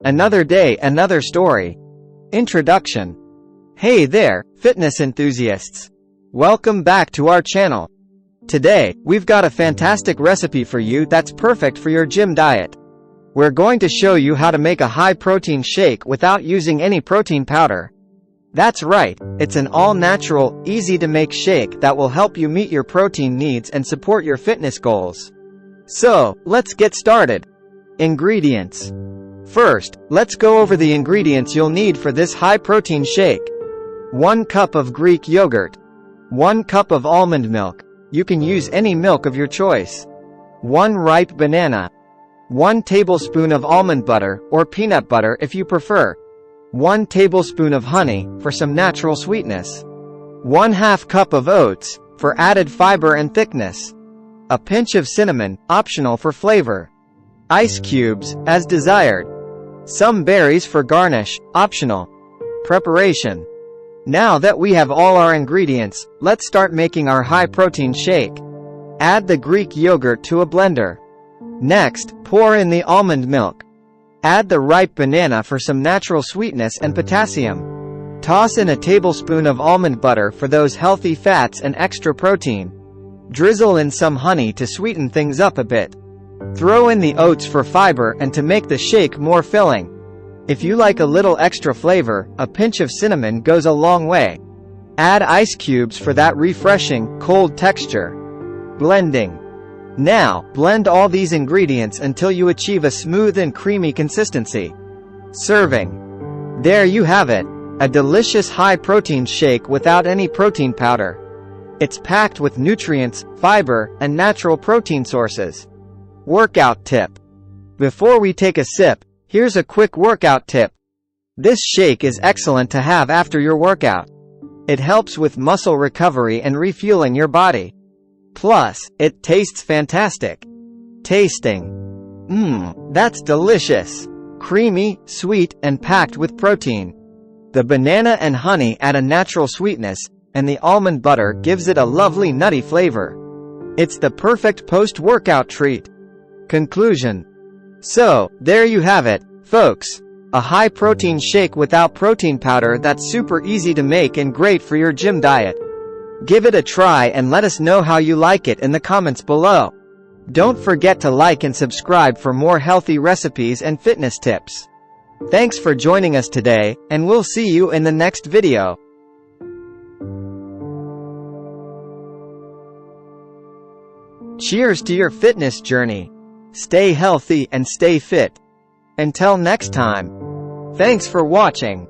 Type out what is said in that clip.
Another day, another story. Introduction. Hey there, fitness enthusiasts. Welcome back to our channel. Today, we've got a fantastic recipe for you that's perfect for your gym diet. We're going to show you how to make a high-protein shake without using any protein powder. That's right, it's an all-natural, easy-to-make shake that will help you meet your protein needs and support your fitness goals. So, let's get started. Ingredients. First, let's go over the ingredients you'll need for this high-protein shake. 1 cup of Greek yogurt. 1 cup of almond milk. You can use any milk of your choice. 1 ripe banana. 1 tablespoon of almond butter, or peanut butter if you prefer. 1 tablespoon of honey, for some natural sweetness. 1/2 cup of oats, for added fiber and thickness. A pinch of cinnamon, optional for flavor. Ice cubes, as desired. Some berries for garnish, optional. Preparation. Now that we have all our ingredients, let's start making our high-protein shake. Add the Greek yogurt to a blender. Next, pour in the almond milk. Add the ripe banana for some natural sweetness and potassium. Toss in a tablespoon of almond butter for those healthy fats and extra protein. Drizzle in some honey to sweeten things up a bit. Throw in the oats for fiber and to make the shake more filling. If you like a little extra flavor, a pinch of cinnamon goes a long way. Add ice cubes for that refreshing, cold texture. Blending. Now, blend all these ingredients until you achieve a smooth and creamy consistency. Serving. There you have it, a delicious high-protein shake without any protein powder. It's packed with nutrients, fiber, and natural protein sources. Workout tip. Before we take a sip, here's a quick workout tip. This shake is excellent to have after your workout. It helps with muscle recovery and refueling your body. Plus, it tastes fantastic. Tasting. That's delicious. Creamy, sweet, and packed with protein. The banana and honey add a natural sweetness, and the almond butter gives it a lovely nutty flavor. It's the perfect post-workout treat. Conclusion. So, there you have it, folks. A high-protein shake without protein powder that's super easy to make and great for your gym diet. Give it a try and let us know how you like it in the comments below. Don't forget to like and subscribe for more healthy recipes and fitness tips. Thanks for joining us today, and we'll see you in the next video. Cheers to your fitness journey. Stay healthy and stay fit. Until next time. Thanks for watching.